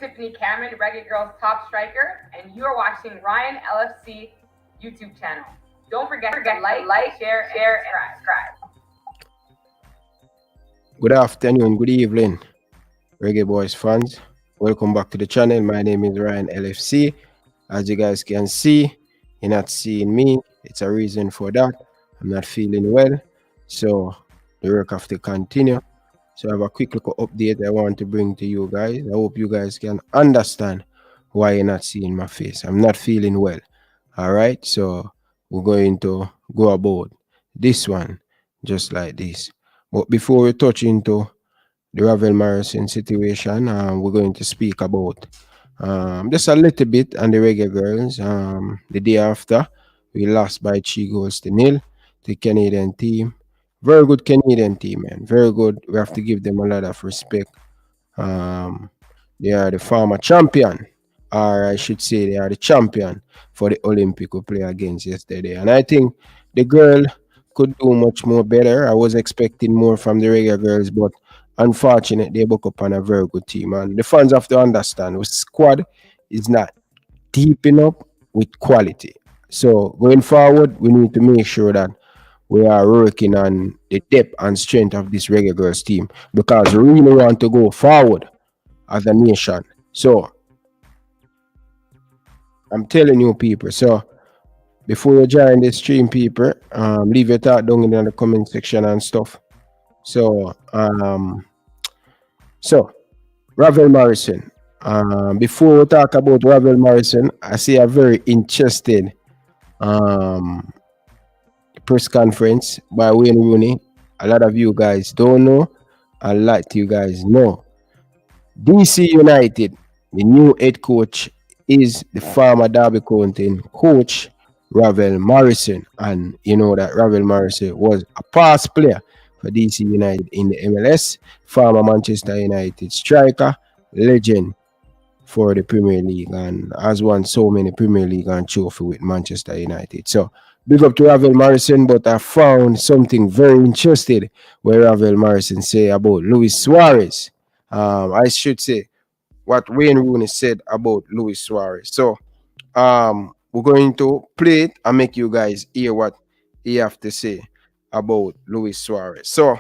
Tiffany Cameron, Reggae Girls top striker, and you are watching Ryan LFC YouTube channel. Don't forget to like, share, and subscribe. Good afternoon, good evening, Reggae Boyz fans. Welcome back to the channel. My name is Ryan LFC. As you guys can see, you're not seeing me. It's a reason for that. I'm not feeling well, so the work have to continue. So I have a quick little update I want to bring to you guys. I hope you guys can understand why you're not seeing my face. I'm not feeling well. All right, so we're going to go about this one just like this. But before we touch into the Ravel Morrison situation, we're going to speak about just a little bit on the Reggae Girls. The day after, we lost by 3-0 to the Canadian team. Very good Canadian team, man. Very good. We have to give them a lot of respect. They are the former champion, or I should say they are the champion for the Olympic we played against yesterday. And I think the girl could do much more better. I was expecting more from the Reggae Girls, but unfortunately, they woke up on a very good team. And the fans have to understand the squad is not deep enough with quality. So going forward, we need to make sure that we are working on the depth and strength of this Reggae Girls team because we really want to go forward as a nation. So I'm telling you people, so before you join the stream, people, leave your thought down in the comment section and stuff. So Ravel Morrison. Before we talk about Ravel Morrison, I see a very interested press conference by Wayne Rooney. A lot of you guys don't know. A lot of you guys know. DC United, the new head coach is the former Derby County coach, Ravel Morrison. And you know that Ravel Morrison was a past player for DC United in the MLS, former Manchester United striker, legend for the Premier League, and has won so many Premier League and trophy with Manchester United. So big up to Ravel Morrison, but I found something very interesting where Ravel Morrison say about Luis Suarez. I should say what Wayne Rooney said about Luis Suarez. So we're going to play it and make you guys hear what he have to say about Luis Suarez. So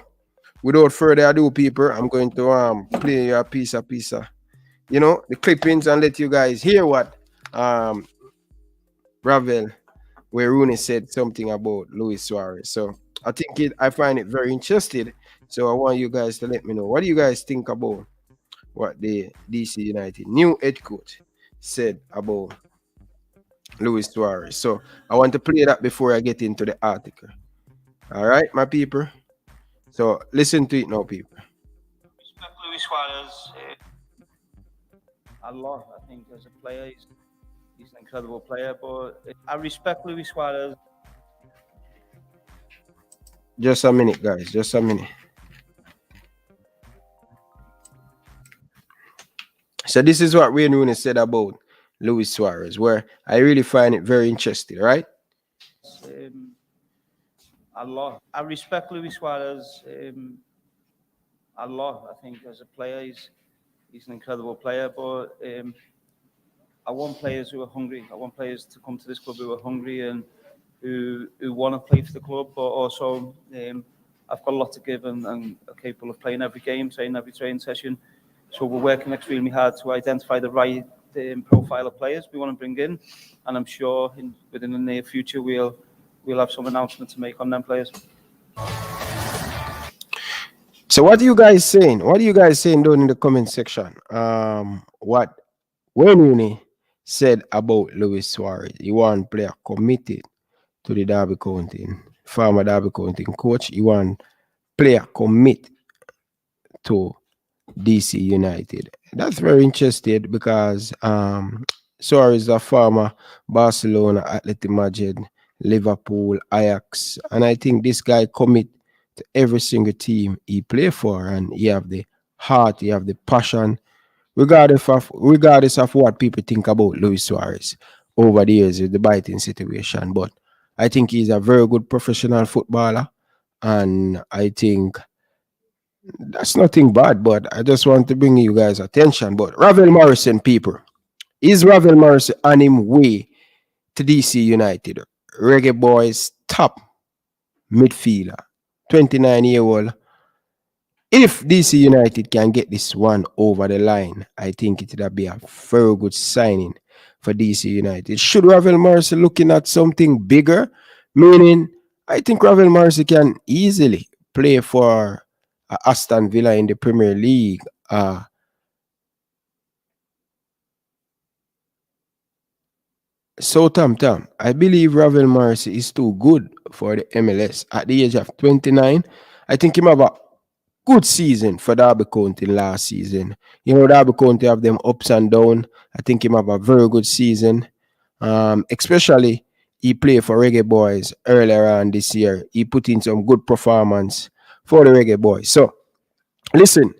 without further ado, people, I'm going to play a piece of the clippings and let you guys hear what Ravel, where Rooney said something about Luis Suarez. So I find it very interesting. So I want you guys to let me know, what do you guys think about what the DC United new head coach said about Luis Suarez? So I want to play that before I get into the article. All right, my people. So listen to it now, people. Respect Luis Suarez a lot. I think as a player, he's an incredible player. But I respect Luis Suarez. Just a minute, guys. Just a minute. So this is what Wayne Rooney said about Luis Suarez, where I really find it very interesting, right? A lot. I respect Luis Suarez a lot. I think as a player, he's an incredible player. But I want players who are hungry. I want players to come to this club who are hungry and who want to play for the club. But also, I've got a lot to give and are capable of playing every game, training every training session. So we're working extremely hard to identify the right profile of players we want to bring in. And I'm sure within the near future, we'll have some announcement to make on them players. So what are you guys saying? What are you guys saying down in the comment section? What Wayne Rooney said about Luis Suarez. He want player committed to the Derby County, former Derby County coach. He want player commit to DC United. That's very interesting because Suarez is a former Barcelona, Athletic Madrid, Liverpool, Ajax, and I think this guy commit to every single team he play for, and he have the heart, he have the passion, regardless of what people think about Luis Suarez over the years with the biting situation. But I think he's a very good professional footballer, and I think That's nothing bad, but I just want to bring you guys attention. But Ravel Morrison, people, is Ravel Morrison on him way to DC United? Reggae Boyz top midfielder, 29-year-old. If DC United can get this one over the line, I think it would be a very good signing for DC United. Should Ravel Morrison looking at something bigger? Meaning, I think Ravel Morrison can easily play for Aston Villa in the Premier League. Southampton. I believe Ravel Morrison is too good for the MLS at the age of 29. I think he have a good season for Derby County last season. You know, Derby County have them ups and downs. I think he have a very good season. Especially he played for Reggae Boyz earlier on this year. He put in some good performance for the Reggae Boyz. So, listen,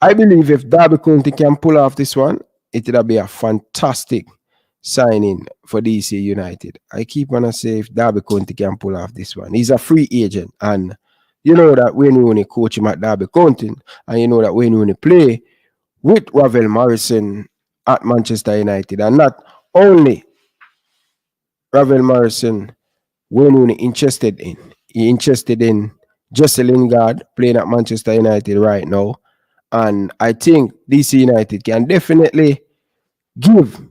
I believe if Derby County can pull off this one, it would be a fantastic signing for DC United. I keep on to say if Derby County can pull off this one. He's a free agent, and you know that when you coach him at Derby County, and you know that when you play with Ravel Morrison at Manchester United, and not only Ravel Morrison when you interested in, he interested in Jesse Lingard playing at Manchester United right now, and I think DC United can definitely give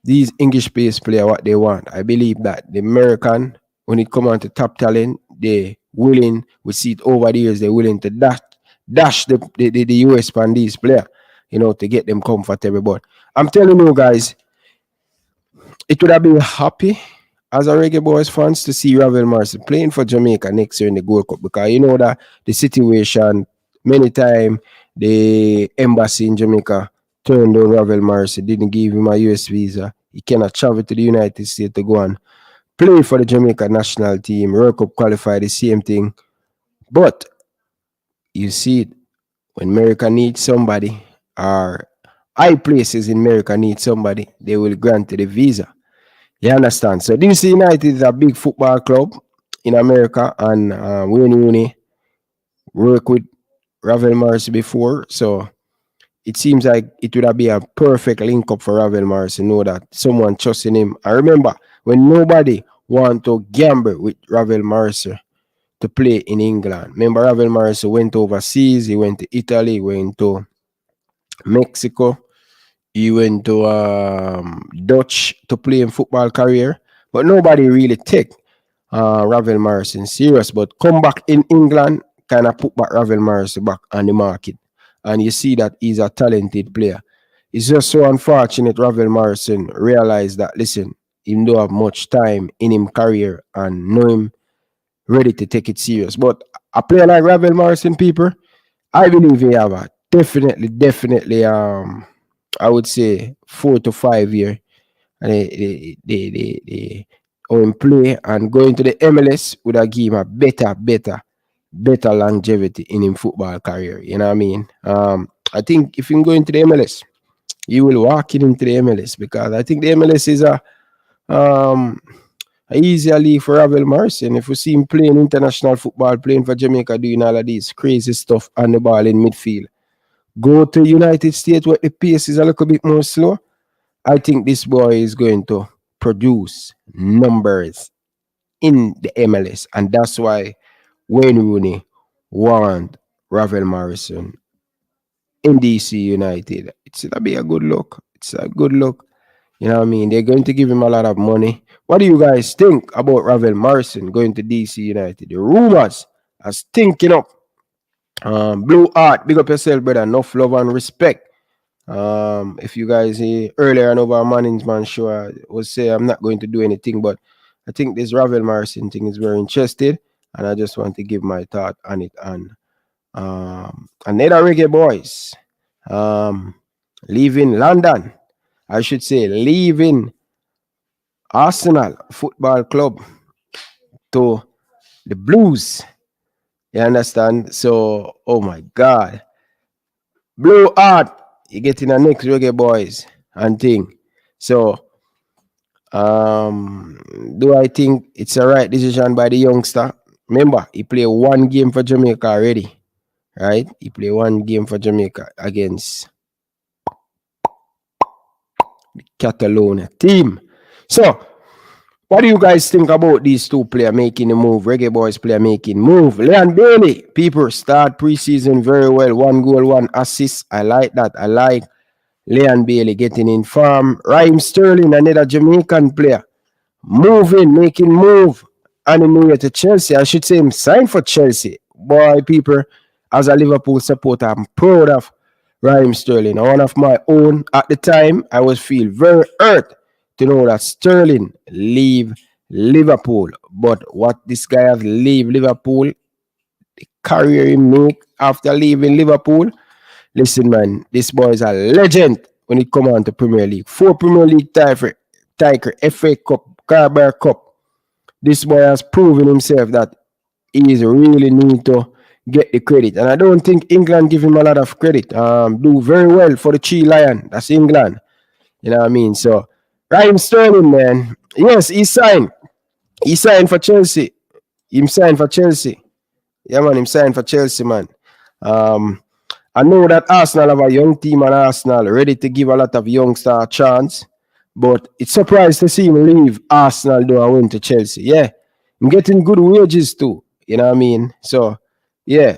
these English-based players what they want. I believe that the American, when it comes on to top talent, they willing, we see it over the years, they're willing to dash the US pan these players, you know, to get them comfortable. But I'm telling you guys, it would have been happy as a Reggae Boyz fans to see Ravel Morrison playing for Jamaica next year in the Gold Cup, because you know that the situation, many times the embassy in Jamaica turned down Ravel Morrison, didn't give him a US visa. He cannot travel to the United States to go and play for the Jamaica national team. World Cup qualify, the same thing. But you see it, when America needs somebody, or high places in America need somebody, they will grant the visa. You understand? So DC United is a big football club in America, and Rooney worked with Ravel Morrison before. So it seems like it would be a perfect link up for Ravel Morrison. Know that someone trusting him. I remember when nobody want to gamble with Ravel Morrison to play in England. Remember, Ravel Morrison went overseas. He went to Italy. He went to Mexico. He went to Dutch to play in football career. But nobody really take Ravel Morrison serious. But come back in England, kind of put back Ravel Morrison back on the market. And you see that he's a talented player. It's just so unfortunate Ravel Morrison realized that, listen, he don't have much time in his career and know him ready to take it serious. But a player like Ravel Morrison, people, I believe he have a definitely, I would say 4 to 5 year. And they him play and going to the MLS would have give him a better longevity in his football career. You know what I mean? I think if you go into the MLS, you will walk into the MLS, because I think the MLS is a easier league for Ravel Morrison. If we see him playing international football, playing for Jamaica, doing all of this crazy stuff on the ball in midfield, go to United States where the pace is a little bit more slow, I think this boy is going to produce numbers in the MLS. And that's why Wayne Rooney want Ravel Morrison in DC United. It's going to be a good look. It's a good look. You know what I mean? They're going to give him a lot of money. What do you guys think about Ravel Morrison going to DC United? The rumors are stinking up. Blue Art, big up yourself, brother. Enough love and respect. If you guys earlier on over Management show, I was say I'm not going to do anything, but I think this Ravel Morrison thing is very interesting, and I just want to give my thought on it. And another Reggae Boyz, leaving London, I should say, leaving Arsenal Football Club to the Blues. You understand? So, oh my God, Blue Art, you getting a next Reggae Boyz and thing. So, do I think it's a right decision by the youngster? Remember, he played one game for Jamaica already, right? He played one game for Jamaica against the Catalonia team. So, what do you guys think about these two players making the move? Reggae Boyz player making move. Leon Bailey, people start preseason very well. 1 goal, 1 assist. I like that. I like Leon Bailey getting in form. Raheem Sterling, another Jamaican player, moving, making move. On the new year to Chelsea. I should say him signed for Chelsea. Boy, people, as a Liverpool supporter, I'm proud of Raheem Sterling. One of my own at the time, I was feel very hurt to know that Sterling leave Liverpool. But what this guy has leave Liverpool, the career he make after leaving Liverpool, listen, man, this boy is a legend when it comes on to Premier League. 4 Premier League title, FA Cup, Carabao Cup. This boy has proven himself that he is really need to get the credit. And I don't think England give him a lot of credit. Do very well for the Chi Lion. That's England. You know what I mean? So, Raheem Sterling, man. Yes, he signed. He signed for Chelsea. Him signed for Chelsea. Yeah, man, him signed for Chelsea, man. I know that Arsenal have a young team and Arsenal ready to give a lot of youngsters a chance. But it's surprised to see him leave Arsenal though I went to Chelsea. Yeah. I'm getting good wages too. You know what I mean? So yeah.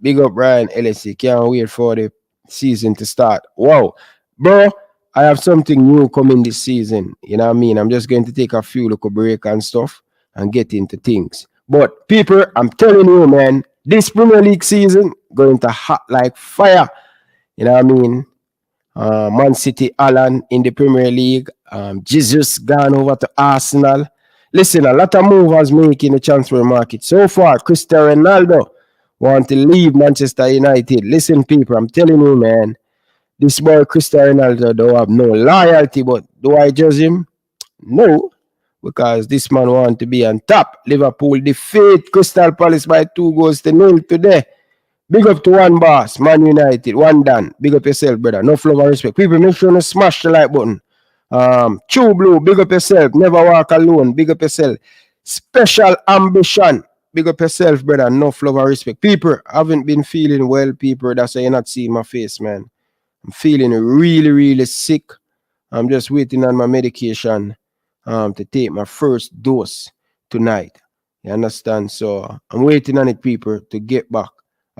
Big up Ryan LFC. Can't wait for the season to start. Wow. Bro, I have something new coming this season. You know what I mean? I'm just going to take a few little break and stuff and get into things. But people, I'm telling you, man, this Premier League season going to hot like fire. You know what I mean? Man City, Alan in the Premier League. Jesus gone over to Arsenal. Listen, a lot of movers making the transfer market. So far, Cristiano Ronaldo want to leave Manchester United. Listen, people, I'm telling you, man, this boy Cristiano Ronaldo don't have no loyalty, but do I judge him? No, because this man want to be on top. Liverpool defeat Crystal Palace by 2-0 today. Big up to one boss, Man United, one done. Big up yourself, brother. No love and respect. People, make sure to smash the like button. True Blue, big up yourself. Never walk alone. Big up yourself. Special ambition. Big up yourself, brother. No love and respect. People, I haven't been feeling well, people. That's why you're not seeing my face, man. I'm feeling really, really sick. I'm just waiting on my medication to take my first dose tonight. You understand? So I'm waiting on it, people, to get back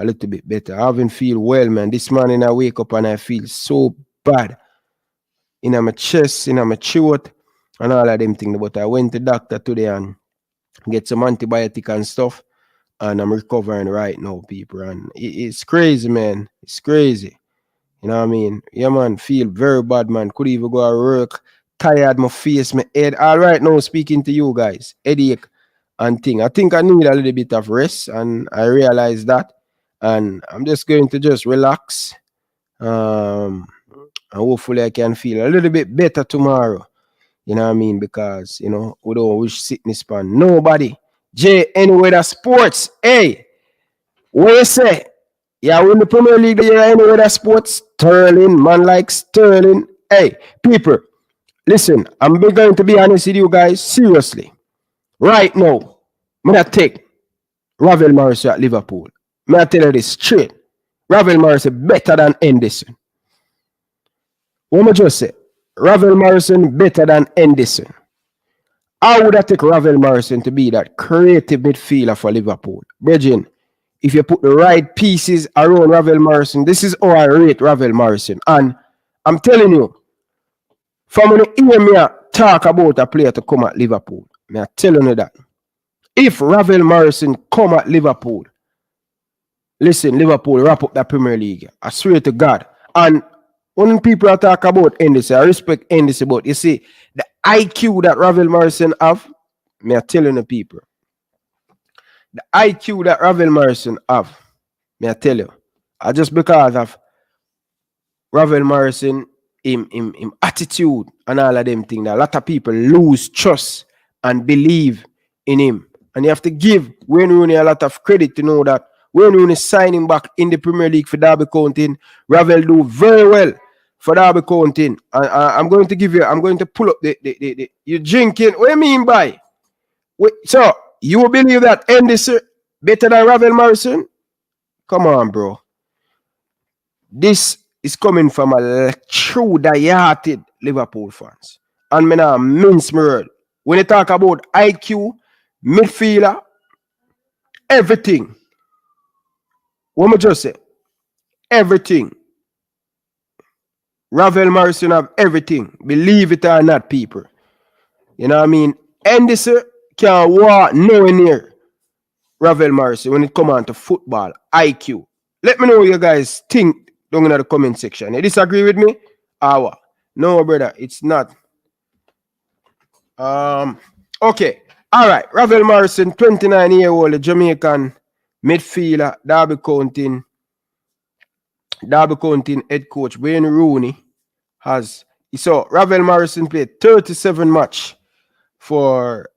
a little bit better. I haven't feel well, man. This morning I wake up and I feel so bad in my chest, in my throat, and all of them things. But I went to the doctor today and get some antibiotic and stuff, and I'm recovering right now, people. And it's crazy, man. It's crazy. You know what I mean? Yeah, man. Feel very bad, man. Could even go to work. Tired, my face, my head. All right now, speaking to you guys. Headache and thing. I think I need a little bit of rest, and I realize that. And I'm just going to just relax. And hopefully I can feel a little bit better tomorrow. You know what I mean? Because, you know, we don't wish sickness upon nobody. Anyway, that sports. Hey, what you say? Yeah, win the Premier League, anyway, that sports. Sterling, man like Sterling. Hey, people, listen, I'm going to be honest with you guys. Seriously. Right now, I'm going to take Ravel Morrison at Liverpool. May I tell you this straight? Ravel Morrison better than Henderson. What am I just say? Ravel Morrison better than Henderson. I would have taken Ravel Morrison to be that creative midfielder for Liverpool. Bridging, if you put the right pieces around Ravel Morrison, this is how I rate Ravel Morrison. And I'm telling you, from when you hear me talk about a player to come at Liverpool, I'm telling you that. If Ravel Morrison come at Liverpool, listen, Liverpool wrap up that Premier League. I swear to God. And when people talk about Henderson, I respect Henderson, but you see, the IQ that Ravel Morrison have, me I telling the people. The IQ that Ravel Morrison have, me I tell you, just because of Ravel Morrison, him attitude and all of them things, a lot of people lose trust and believe in him. And you have to give Wayne Rooney a lot of credit to know that when Rooney signing back in the Premier League for Derby County, Ravel do very well for Derby County. I'm going to give you, I'm going to pull up the you drinking. What do you mean by? Wait, so you believe that Henderson better than Ravel Morrison? Come on, bro. This is coming from a true die-hearted Liverpool fans. And me nah mince my word. When you talk about IQ, midfielder, everything. What me just say? Everything. Ravel Morrison have everything. Believe it or not, people. You know what I mean? Henderson can't walk nowhere near Ravel Morrison when it comes on to football, IQ. Let me know what you guys think down in the comment section. You disagree with me? What? No, brother, it's not. Okay. All right. Ravel Morrison, 29-year-old Jamaican midfielder, Derby County head coach Wayne Rooney has. So Ravel Morrison played 37 matches for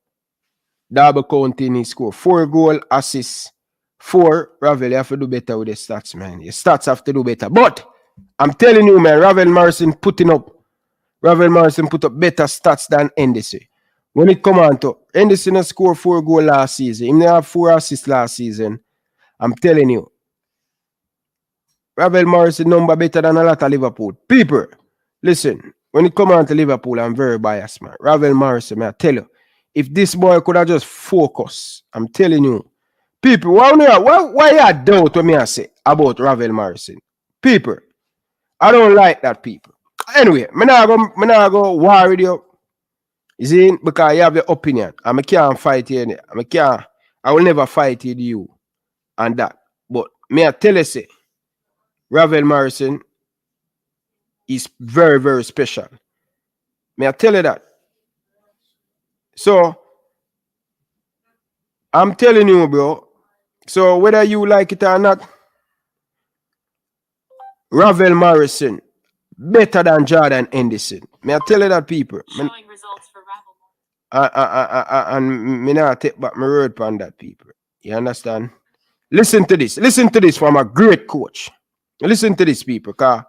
Derby County. He scored 4 goals, assists, 4. Ravel, you have to do better with the stats, man. Your stats have to do better. But I'm telling you, man, Ravel Morrison put up better stats than Henderson. When it come on to Henderson scored 4 goals last season. He have 4 assists last season. I'm telling you, Ravel Morrison number better than a lot of Liverpool. People, listen, when it come on to Liverpool, I'm very biased, man. Ravel Morrison, man, I tell you, if this boy could have just focused, I'm telling you, people, why you doubt what me I say about Ravel Morrison? People, I don't like that, people. Anyway, me not go war with you. You see, because you have your opinion. And I can't fight you. I will never fight with you and that. But me I tell you, say, Ravel Morrison is very, very special. May I tell you that? So, I'm telling you, bro. So, whether you like it or not, Ravel Morrison better than Jordan Henderson. May I tell you that, people? Showing results for Ravel. And me not take back my word on that, people. You understand? Listen to this. Listen to this from a great coach. Listen to this, people, because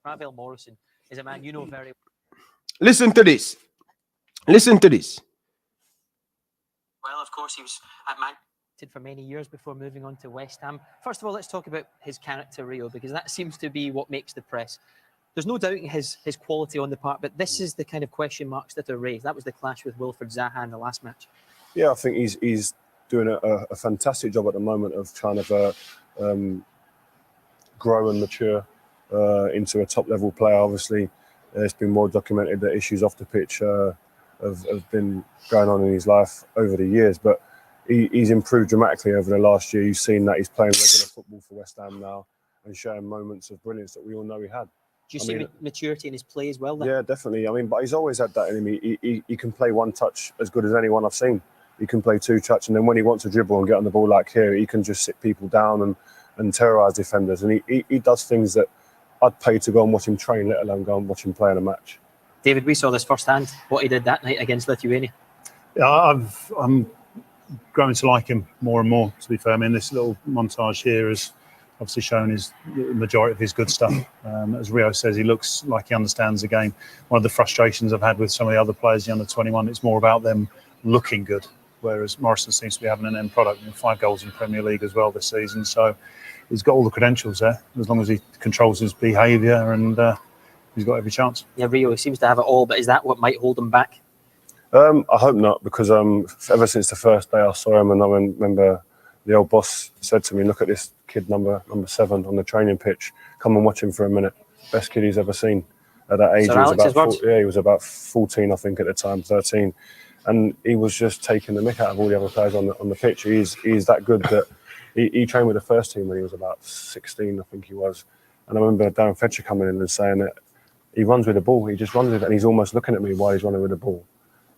Ravel Morrison is a man you know very well. Listen to this. Listen to this. Well, of course, he was at Man for many years before moving on to West Ham. First of all, let's talk about his character, Rio, because that seems to be what makes the press. There's no doubting his quality on the part, but this is the kind of question marks that are raised. That was the clash with Wilfred Zaha in the last match. Yeah, I think he's doing a fantastic job at the moment of kind of grow and mature into a top-level player. Obviously, it's been more documented that issues off the pitch have been going on in his life over the years, but he's improved dramatically over the last year. You've seen that he's playing regular football for West Ham now and showing moments of brilliance that we all know he had. Do you see maturity in his play as well, then? Yeah, definitely. I mean, but he's always had that in him. He can play one touch as good as anyone I've seen. He can play 2 touch, and then when he wants to dribble and get on the ball like here, he can just sit people down and terrorise defenders. And he does things that I'd pay to go and watch him train, let alone go and watch him play in a match. David, we saw this firsthand, what he did that night against Lithuania. Yeah, I'm growing to like him more and more, to be fair. I mean, this little montage here has obviously shown the majority of his good stuff. As Rio says, he looks like he understands the game. One of the frustrations I've had with some of the other players, the under-21, it's more about them looking good, whereas Morrison seems to be having an end product. 5 goals in Premier League as well this season. So he's got all the credentials there, as long as he controls his behaviour, and he's got every chance. Yeah, Rio, he seems to have it all, but is that what might hold him back? I hope not, because ever since the first day I saw him, and I remember the old boss said to me, look at this kid number 7 on the training pitch. Come and watch him for a minute. Best kid he's ever seen. At that age, he was about 14, I think, at the time, 13. And he was just taking the mick out of all the other players on the pitch. He's that good that he trained with the first team when he was about 16, I think he was. And I remember Darren Fetcher coming in and saying that he runs with the ball. He just runs with it, and he's almost looking at me while he's running with the ball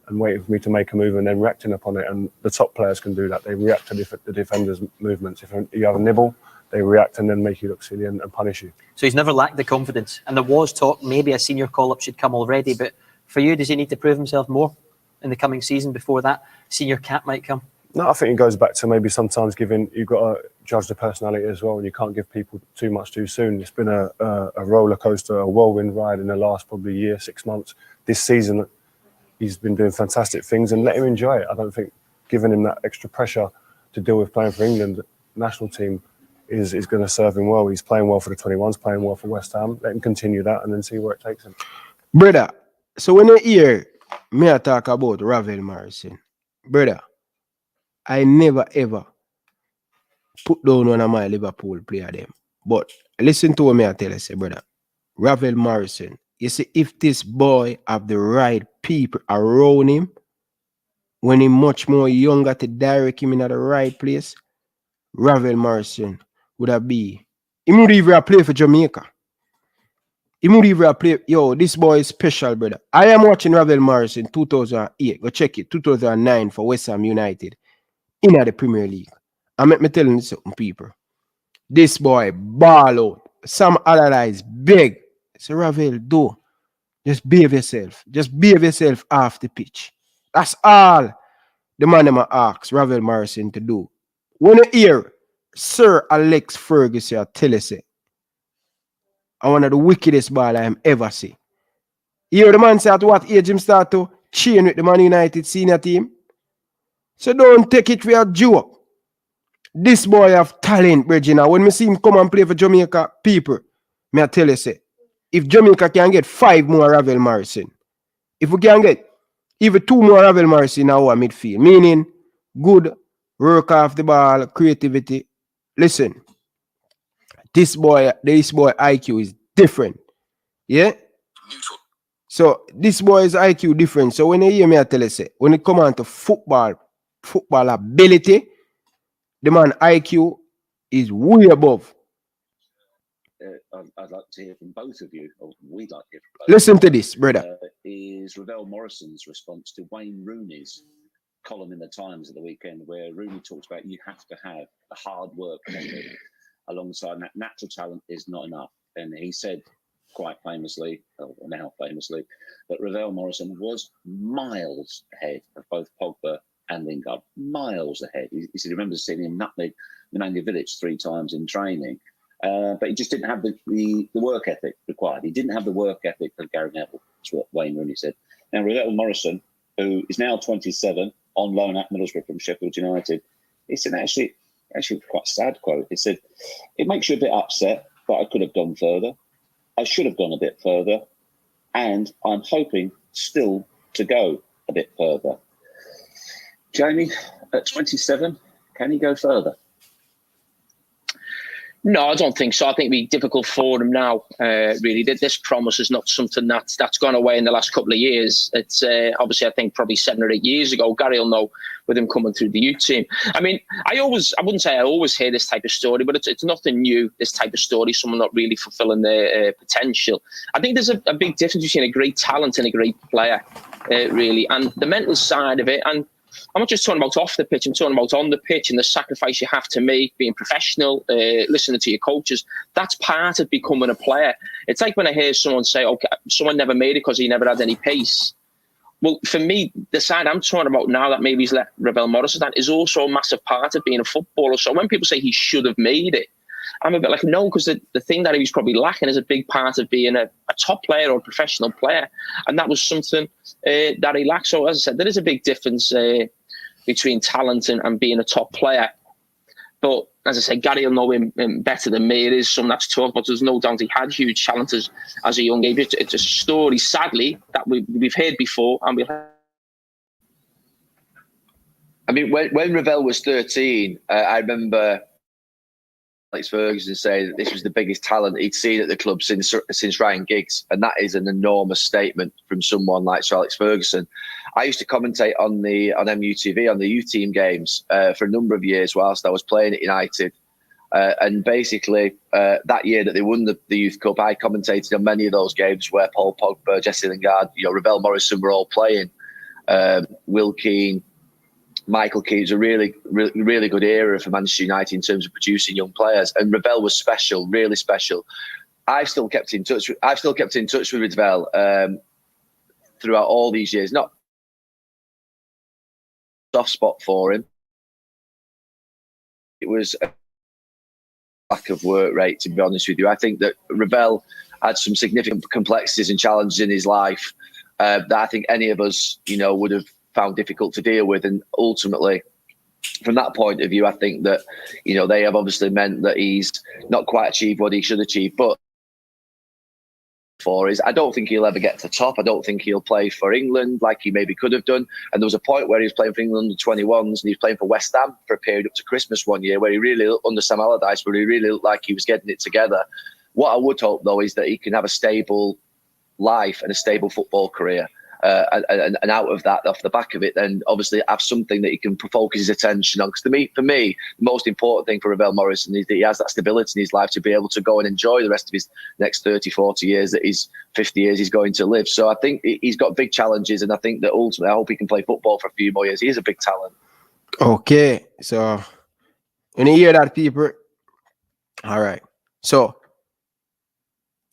and waiting for me to make a move and then reacting upon it. And the top players can do that. They react to the defender's movements. If you have a nibble, they react and then make you look silly and punish you. So he's never lacked the confidence. And there was talk maybe a senior call-up should come already. But for you, does he need to prove himself more in the coming season before that senior cap might come? No, I think it goes back to maybe sometimes you've got to judge the personality as well, and you can't give people too much too soon. It's been a roller coaster, a whirlwind ride in the last probably year, 6 months. This season, he's been doing fantastic things, and let him enjoy it. I don't think giving him that extra pressure to deal with playing for England national team is going to serve him well. He's playing well for the 21s, playing well for West Ham. Let him continue that and then see where it takes him. Brother, so when you hear me talk about Ravel Morrison, brother, I never ever put down one of my Liverpool player them. But listen to what me I tell you, say, brother. Ravel Morrison, you see, if this boy have the right people around him, when he's much more younger to direct him in the right place, Ravel Morrison would have be. He would even play for Jamaica. He would even play. Yo, this boy is special, brother. I am watching Ravel Morrison 2008. Go check it. 2009 for West Ham United in the Premier League. And me telling you something, people. This boy ball out. Some other guys big. So Ravel, do. Just behave yourself. Just behave yourself off the pitch. That's all the man them asks Ravel Morrison to do. When you hear Sir Alex Ferguson tell us it, one of the wickedest ball I am ever see. You hear the man say at what age him start to chain with the Man United senior team? So don't take it for a joke. This boy have talent, Regina. When me see him come and play for Jamaica people, me I tell you say, if Jamaica can get 5 more Ravel Morrison, if we can get even 2 more Ravel Morrison in our midfield, meaning good work off the ball, creativity. Listen, this boy IQ is different. Yeah? So this boy's IQ different. So when you hear me I tell you say, when it come on to football ability, the man IQ is way above. I'd like to hear from both of you, or we'd like to hear from both. Listen to this, brother. Is Ravel Morrison's response to Wayne Rooney's column in the Times at the weekend, where Rooney talks about you have to have a hard work ethic alongside that. Natural talent is not enough. And he said quite famously, or now famously, that Ravel Morrison was miles ahead of both Pogba and Lingard. Miles ahead. He said he remembers seeing him nutmeg Mananga Village 3 times in training. But he just didn't have the work ethic required. He didn't have the work ethic of Gary Neville. That's what Wayne Rooney said. Now, Ravel Morrison, who is now 27, on loan at Middlesbrough from Sheffield United, he said actually quite a sad quote. He said, "It makes you a bit upset, but I could have gone further. I should have gone a bit further, and I'm hoping still to go a bit further." Jamie, at 27, can he go further? No, I don't think so. I think it'd be difficult for him now. Really, this promise is not something that's gone away in the last couple of years. It's obviously, I think probably 7 or 8 years ago. Gary will know with him coming through the youth team. I mean, I wouldn't say I always hear this type of story, but it's nothing new. This type of story, someone not really fulfilling their potential. I think there's a big difference between a great talent and a great player, really, and the mental side of it. And I'm not just talking about off the pitch, I'm talking about on the pitch and the sacrifice you have to make, being professional, listening to your coaches. That's part of becoming a player. It's like when I hear someone say, okay, someone never made it because he never had any pace. Well, for me, the side I'm talking about now that maybe he's let Ravel Morrison, that is also a massive part of being a footballer. So when people say he should have made it, I'm a bit like, no, because the thing that he was probably lacking is a big part of being a top player or a professional player. And that was something that he lacked. So as I said, there is a big difference between talent and being a top player. But as I said, Gary will know him better than me. It is something that's talked about. There's no doubt he had huge challenges as a young age. It's a story, sadly, that we've heard before. And I mean, when Ravel was 13, I remember Alex Ferguson saying that this was the biggest talent he'd seen at the club since Ryan Giggs, and that is an enormous statement from someone like Sir Alex Ferguson. I used to commentate on MUTV on the youth team games for a number of years whilst I was playing at United, and basically that year that they won the Youth Cup, I commentated on many of those games where Paul Pogba, Jesse Lingard, Ravel Morrison were all playing. Will Keane, Michael Keane. Was a really good era for Manchester United in terms of producing young players, and Ravel was special, really special. I've still kept in touch with Ravel throughout all these years. Not a soft spot for him. It was a lack of work rate, to be honest with you. I think that Ravel had some significant complexities and challenges in his life that I think any of us, would have found difficult to deal with, and ultimately from that point of view, I think that, you know, they have obviously meant that he's not quite achieved what he should achieve. But for is, I don't think he'll ever get to the top. I don't think he'll play for England like he maybe could have done. And there was a point where he was playing for England under 21s and he was playing for West Ham for a period up to Christmas one year, where he really looked, under Sam Allardyce, where he really looked like he was getting it together. What I would hope, though, is that he can have a stable life and a stable football career. And out of that, off the back of it, then obviously have something that he can focus his attention on. Because for me, the most important thing for Ravel Morrison is that he has that stability in his life to be able to go and enjoy the rest of his next 30, 40 years, that he's 50 years he's going to live. So I think he's got big challenges, and I think that ultimately, I hope he can play football for a few more years. He is a big talent. Okay, so when you hear that, people, all right. So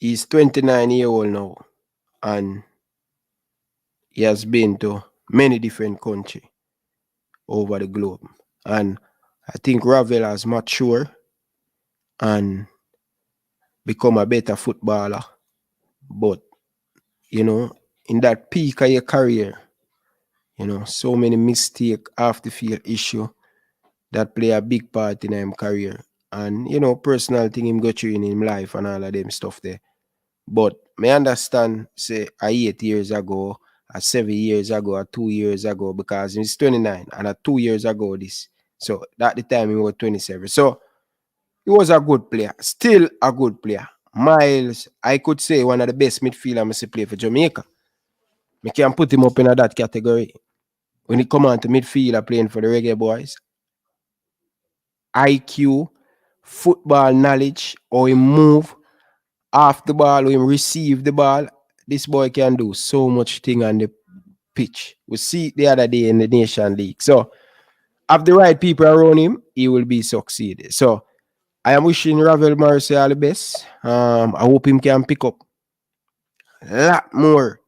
he's 29 years old now, and he has been to many different countries over the globe. And I think Ravel has matured and become a better footballer. But, you know, in that peak of your career, you know, so many mistakes, off the field issue that play a big part in his career. And, you know, personal thing him go through in his life and all of them stuff there. But me understand, say, 8 years ago, 7 years ago, 2 years ago, because he's 29 and 2 years ago this. So at the time he was 27. So he was a good player, still a good player. Miles, I could say one of the best midfielders I play for Jamaica. I can put him up in that category. When he come on to midfielder playing for the Reggae Boyz, IQ, football knowledge, or him move off the ball, or him receive the ball, this boy can do so much thing on the pitch. We see it the other day in the Nation League. So, have the right people around him, he will be succeeded. So, I am wishing Ravel Morrison all the best. I hope him can pick up a lot more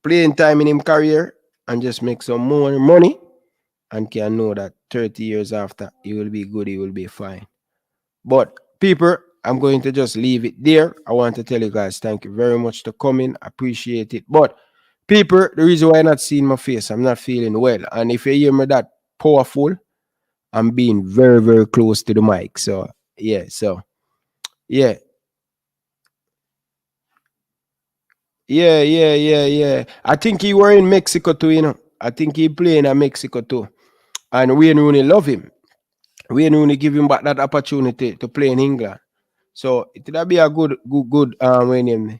playing time in his career and just make some more money, and can know that 30 years after, he will be good, he will be fine. But, people, I'm going to just leave it there. I want to tell you guys, thank you very much for coming. Appreciate it. But, people, the reason why I'm not seeing my face, I'm not feeling well. And if you hear me that powerful, I'm being very, very close to the mic. So, yeah. Yeah. I think he were in Mexico too, you know. I think he playing in Mexico too. And Wayne Rooney love him. Wayne Rooney give him back that opportunity to play in England. So it would be a good winning.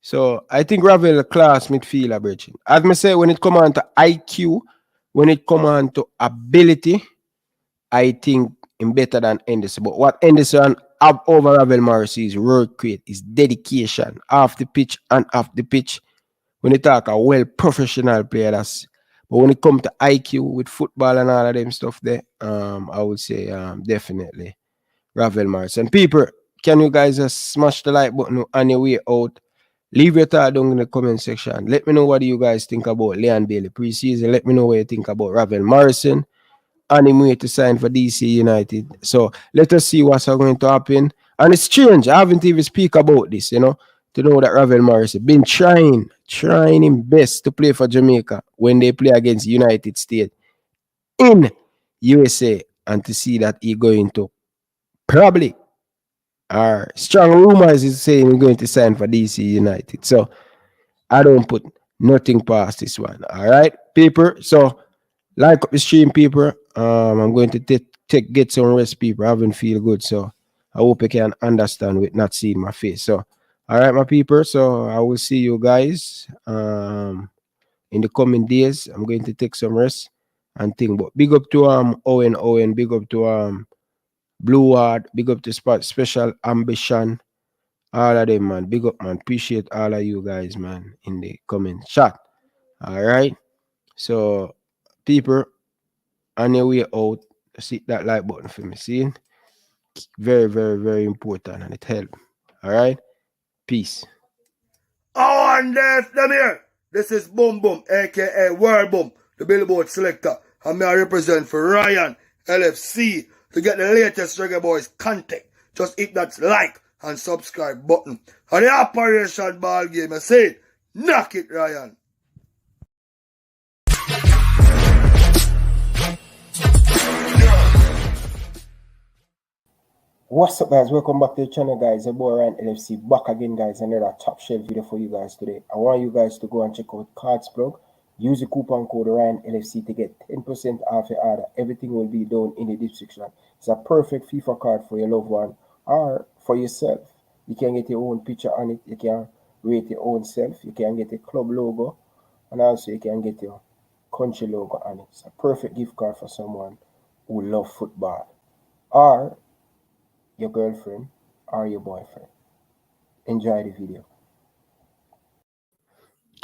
So I think Ravel a class midfielder, Bridget. As I say, when it come on to IQ, when it come on to ability, I think him better than Henderson. But what Henderson have over Ravel Morrison is work rate, is dedication, off the pitch and off the pitch. When you talk a well professional player, that's. But when it comes to IQ with football and all of them stuff there, I would say definitely Ravel Morrison. People, can you guys just smash the like button on your way out? Leave your thought down in the comment section. Let me know what you guys think about Leon Bailey preseason. Let me know what you think about Ravel Morrison on him way to sign for DC United. So let us see what's going to happen. And it's strange. I haven't even speak about this, you know, to know that Ravel Morrison been trying his best to play for Jamaica when they play against United States in USA, and to see that he going to probably, or strong rumors is saying he's going to sign for DC United. So I don't put nothing past this one. All right, people. So like up the stream, people. I'm going to get some rest, people. I haven't feel good, so I hope you can understand with not seeing my face. So all right, my people. So I will see you guys in the coming days. I'm going to take some rest and think. But big up to Owen, big up to Blue Heart, big up to Special Ambition, all of them, man. Big up, man. Appreciate all of you guys, man, in the comment chat. All right. So, people, on your way out, hit that like button for me. See? Very, very, very important, and it helps. All right. Peace. Oh, and there's them here. This is Boom Boom, aka World Boom, the Billboard selector. And me I represent for Ryan LFC. To get the latest Reggae Boyz content, just hit that like and subscribe button. And the Operation Ball Game, I say, knock it, Ryan. What's up, guys? Welcome back to the channel, guys. Your boy Ryan LFC back again, guys. Another top shelf video for you guys today. I want you guys to go and check out Cards Plug. Use the coupon code Ryan LFC to get 10% off your order. Everything will be down in the description. It's a perfect FIFA card for your loved one or for yourself. You can get your own picture on it. You can rate your own self. You can get a club logo, and also you can get your country logo on it. It's a perfect gift card for someone who loves football or your girlfriend or your boyfriend. Enjoy the video.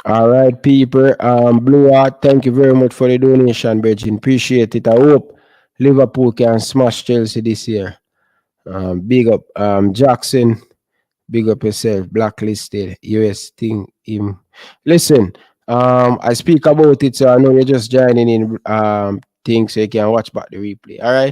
All right, people. Blue Heart, thank you very much for the donation, Bridget. Appreciate it. I hope Liverpool can smash Chelsea this year. Big up Jackson. Big up yourself. Blacklisted. US thing. Listen, I speak about it, so I know you're just joining in things so you can watch back the replay. All right.